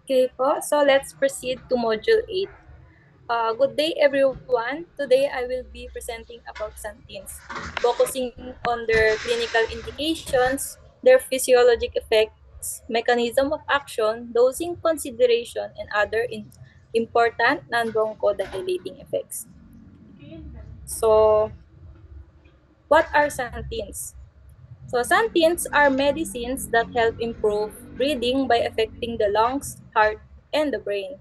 Okay po, so let's proceed to Module 8. Good day everyone. Today I will be presenting about santines, focusing on their clinical indications, their physiologic effects, mechanism of action, dosing consideration, and other important non-bronchodilating effects. So, what are santines? So, santines are medicines that help improve breathing by affecting the lungs, heart, and the brain.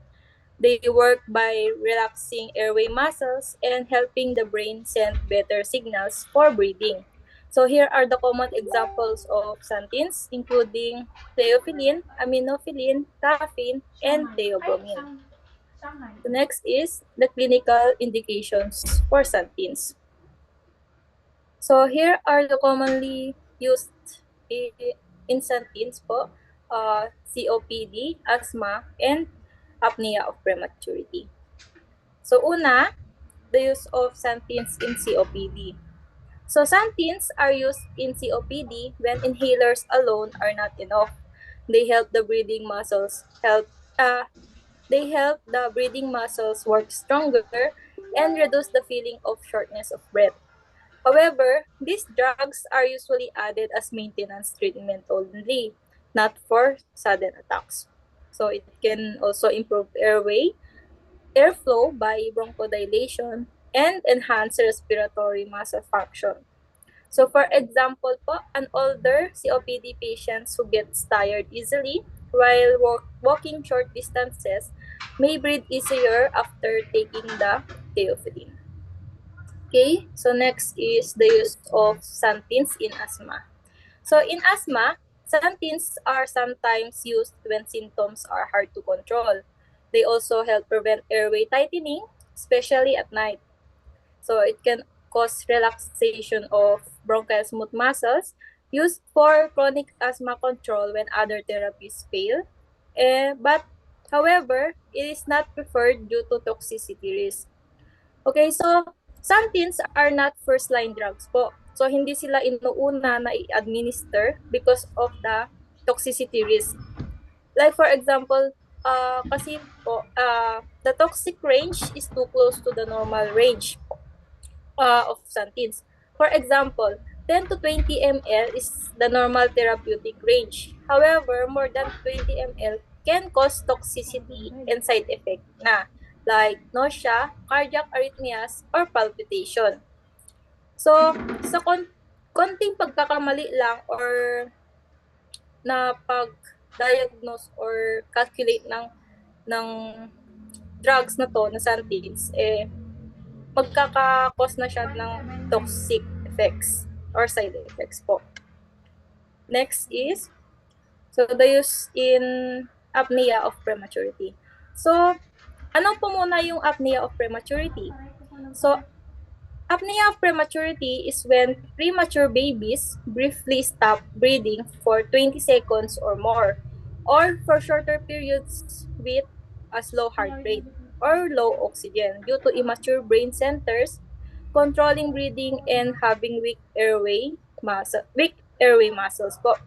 They work by relaxing airway muscles and helping the brain send better signals for breathing. So here are the common examples of santines, including theophylline, aminophylline, caffeine, and theobromine. The next is the clinical indications for santines. So here are the commonly used in santines po, COPD, asthma, and apnea of prematurity. So una, the use of santines in COPD. So santines are used in COPD when inhalers alone are not enough. They help the breathing muscles work stronger and reduce the feeling of shortness of breath. However, these drugs are usually added as maintenance treatment only, not for sudden attacks. So it can also improve airflow by bronchodilation, and enhance respiratory muscle function. So for example po, an older COPD patients who gets tired easily while walking short distances may breathe easier after taking the theophylline. Okay, so next is the use of santines in asthma. So in asthma, santines are sometimes used when symptoms are hard to control. They also help prevent airway tightening, especially at night. So it can cause relaxation of bronchial smooth muscles used for chronic asthma control when other therapies fail. But however, it is not preferred due to toxicity risk. Okay, so santines are not first-line drugs po. So hindi sila inuuna na i-administer because of the toxicity risk. Like for example, the toxic range is too close to the normal range of santines. For example, 10 to 20 ml is the normal therapeutic range. However, more than 20 ml can cause toxicity and side effect na like nausea, cardiac arrhythmias, or palpitation. So, sa konting pagkakamali lang or na pag-diagnose or calculate ng drugs na to, na santines, magkaka-cause na siya ng toxic effects or side effects po. Next is, so the use in apnea of prematurity. So, ano po muna yung apnea of prematurity? So, apnea of prematurity is when premature babies briefly stop breathing for 20 seconds or more, or for shorter periods with a slow heart rate or low oxygen due to immature brain centers controlling breathing and having weak airway muscles po.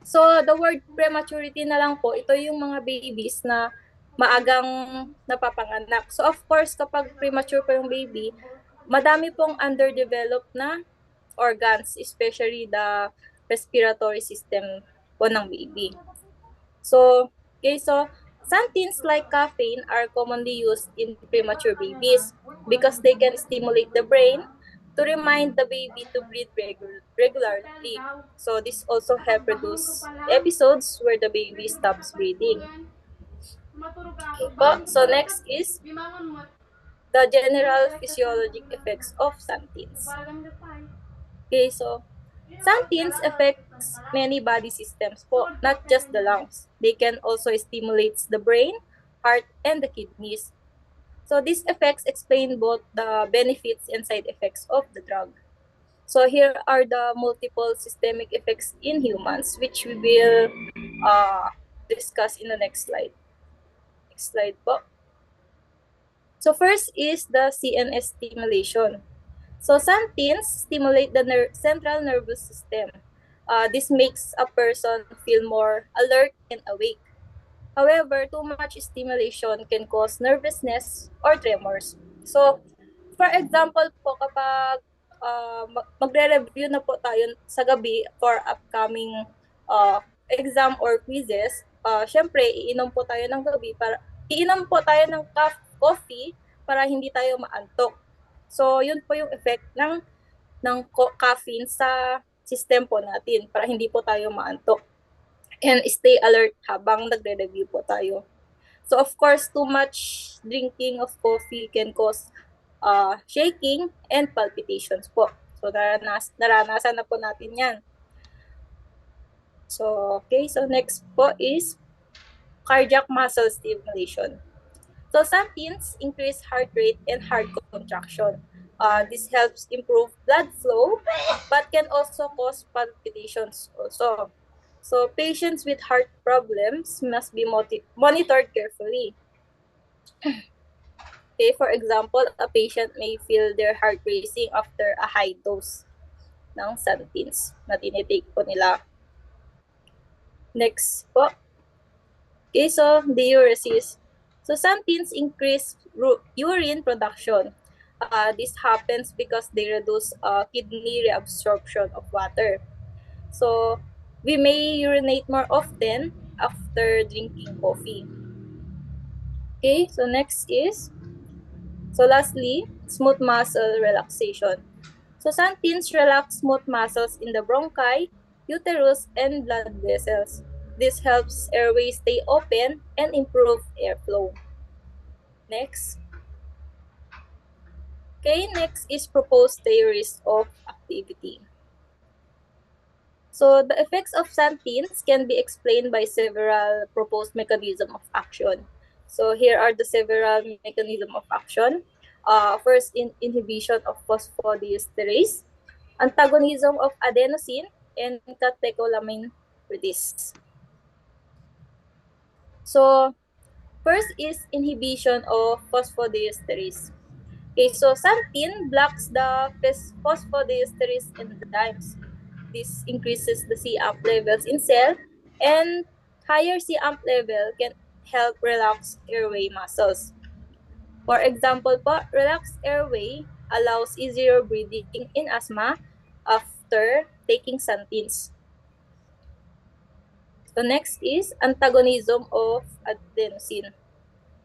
So, the word prematurity na lang po, ito yung mga babies na maagang napapanganak. So, of course, kapag premature pa yung baby, madami pong underdeveloped na organs, especially the respiratory system po ng baby. So, santines like caffeine are commonly used in premature babies because they can stimulate the brain to remind the baby to breathe regularly. So, this also help reduce episodes where the baby stops breathing. Okay po. So, next is the general physiologic effects of santines. Okay, so santines affects many body systems po, not just the lungs. They can also stimulate the brain, heart, and the kidneys. So these effects explain both the benefits and side effects of the drug. So here are the multiple systemic effects in humans, which we will discuss in the next slide. Next slide po. So first is the CNS stimulation. So santines stimulate the central nervous system. This makes a person feel more alert and awake. However, too much stimulation can cause nervousness or tremors. So, for example po, kapag magre-review na po tayo sa gabi for upcoming exam or quizzes, syempre, iinom po tayo ng coffee para hindi tayo maantok. So, yun po yung effect ng caffeine sa system po natin para hindi po tayo maantok and stay alert habang nagre-review po tayo. So of course, too much drinking of coffee can cause shaking and palpitations po. So naranasan na po natin yan. So okay, so next po is cardiac muscle stimulation. So statins increase heart rate and heart contraction. This helps improve blood flow but can also cause palpitations also. So patients with heart problems must be monitored carefully. Okay, for example, a patient may feel their heart racing after a high dose ng statins na tinitake po nila. Next po. Okay, so diuresis. So statins increase urine production. This happens because they reduce kidney reabsorption of water. So we may urinate more often after drinking coffee. Okay, so lastly, smooth muscle relaxation. So statins relax smooth muscles in the bronchi, uterus, and blood vessels. This helps airways stay open and improve airflow. Next. Okay, next is proposed theories of activity. So the effects of statins can be explained by several proposed mechanisms of action. So here are the several mechanisms of action. First, inhibition of phosphodiesterase, antagonism of adenosine, and catecholamine release. So first is inhibition of phosphodiesterase. Okay, so statins blocks the phosphodiesterase enzymes. This increases the CAMP levels in cell, and higher CAMP level can help relax airway muscles. For example po, relaxed airway allows easier breathing in asthma after taking statins. So next is antagonism of adenosine.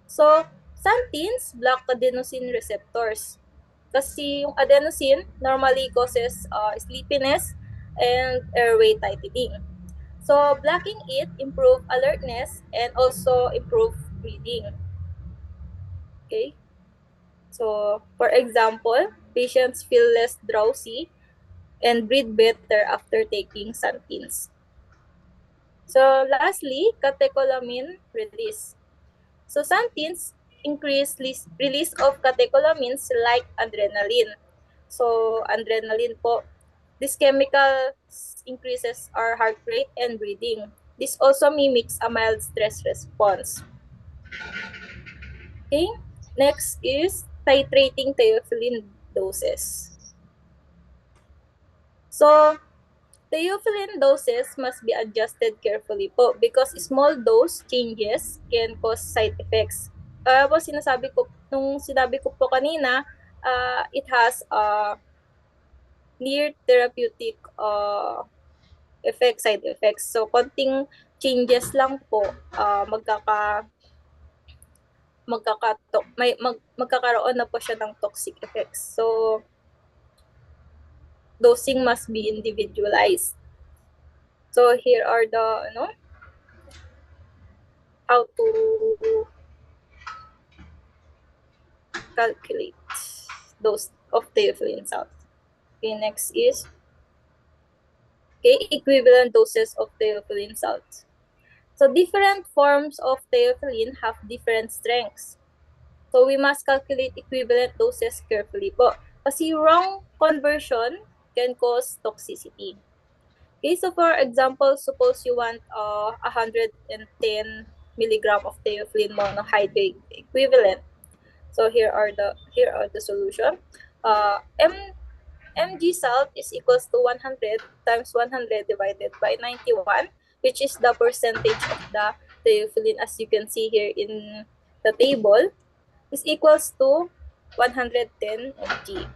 So statins block adenosine receptors. Kasi yung adenosine normally causes sleepiness and airway tightening. So blocking it improve alertness and also improve breathing. Okay? So for example, patients feel less drowsy and breathe better after taking statins. So lastly, catecholamine release. So statins increase release of catecholamines like adrenaline. So adrenaline po, this chemical increases our heart rate and breathing. This also mimics a mild stress response. Okay, next is titrating theophylline doses. So theophylline doses must be adjusted carefully po because small dose changes can cause side effects. Nung sinabi ko po kanina, it has near therapeutic side effects. So, konting changes lang po, magkakaroon na po siya ng toxic effects. So, dosing must be individualized. So, here are the, how to calculate dose of theophylline salts. Okay, next is equivalent doses of theophylline salts. So different forms of theophylline have different strengths. So we must calculate equivalent doses carefully po. Kasi wrong conversion can cause toxicity. Okay, so for example, suppose you want 110 milligram of theophylline monohydrate equivalent. So here are the solution. Mg salt is equals to 100 times 100 divided by 91, which is the percentage of the theophylline, as you can see here in the table, is equals to 110 mg.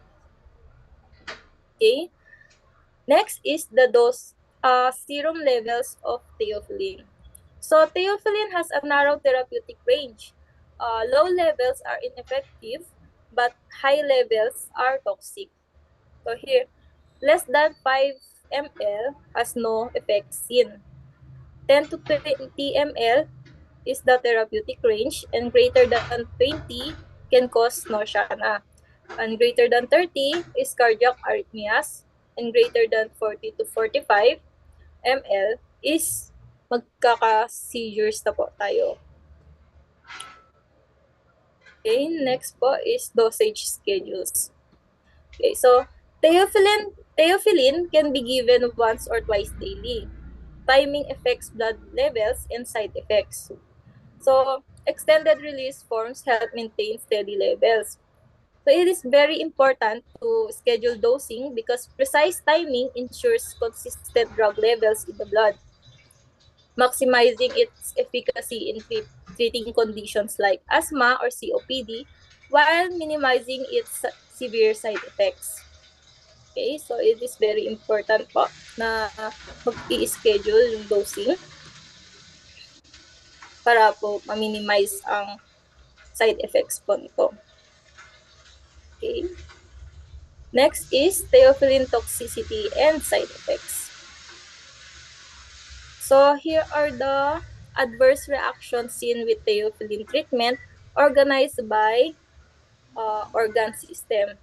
Okay. Next is the dose, serum levels of theophylline. So theophylline has a narrow therapeutic range. Low levels are ineffective, but high levels are toxic. So here, less than 5 ml has no effect seen. 10 to 20 ml is the therapeutic range, and greater than 20 can cause nausea na. And greater than 30 is cardiac arrhythmias, and greater than 40 to 45 ml is magkaka-seizures na po tayo. Okay, next po is dosage schedules. Okay, so theophylline can be given once or twice daily. Timing affects blood levels and side effects. So, extended release forms help maintain steady levels. So, it is very important to schedule dosing because precise timing ensures consistent drug levels in the blood, maximizing its efficacy in treating conditions like asthma or COPD while minimizing its severe side effects. Okay, so it is very important po na mag-i-schedule yung dosing para po ma-minimize ang side effects po nito. Okay. Next is theophylline toxicity and side effects. So here are the adverse reactions seen with theophylline treatment organized by organ system.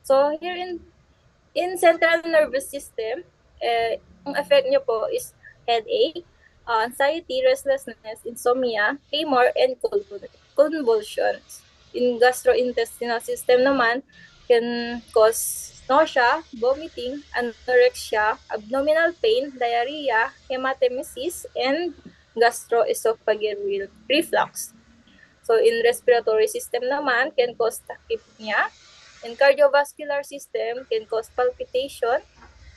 So here in central nervous system, ang effect nyo po is headache, anxiety, restlessness, insomnia, tremor, and convulsions. In gastrointestinal system naman, can cause nausea, vomiting, anorexia, abdominal pain, diarrhea, hematemesis, and gastroesophageal reflux. So in respiratory system naman, can cause tachypnea. In cardiovascular system, can cause palpitation,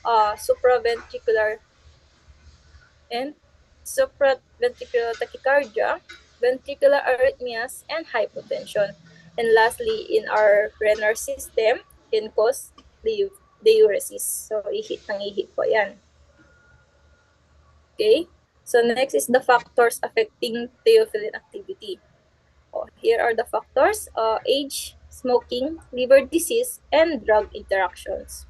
supraventricular tachycardia, ventricular arrhythmias, and hypotension. And lastly, in our renal system, can cause diuresis. So, ihit ng ihit po yan. Okay? So, next is the factors affecting theophylline activity. Here are the factors: age, smoking, liver disease, and drug interactions.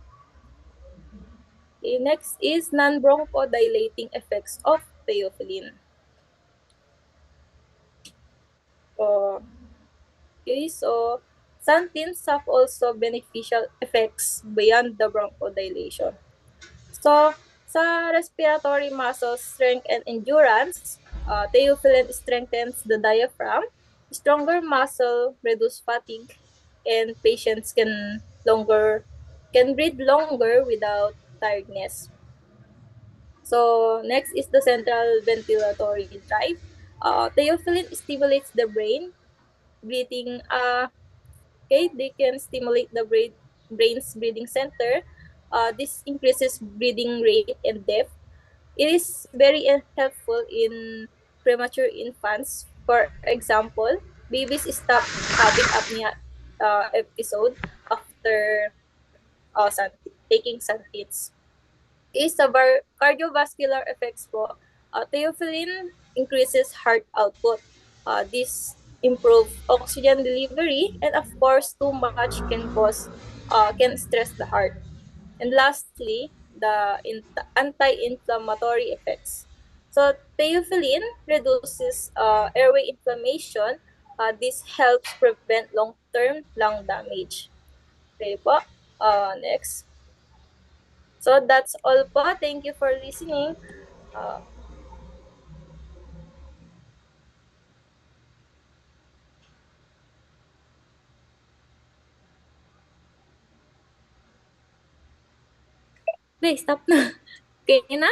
Okay, next is non-bronchodilating effects of theophylline. Okay, so xanthines have also beneficial effects beyond the bronchodilation. So, sa respiratory muscle strength and endurance, theophylline strengthens the diaphragm. Stronger muscle reduce fatigue, and patients can breathe longer without tiredness. So next is the central ventilatory drive. Theophylline stimulates the breathing. Okay, they can stimulate the brain's breathing center. This increases breathing rate and depth. It is very helpful in premature infants. For example, babies stop having apnea episode after taking Sanfits. Is sa cardiovascular effects po, theophylline increases heart output. This improve oxygen delivery, and of course, too much can stress the heart. And lastly, the anti-inflammatory effects. So theophylline reduces airway inflammation. This helps prevent long-term lung damage. Okay po. Next. So that's all po. Thank you for listening. Please stop na. Okay na?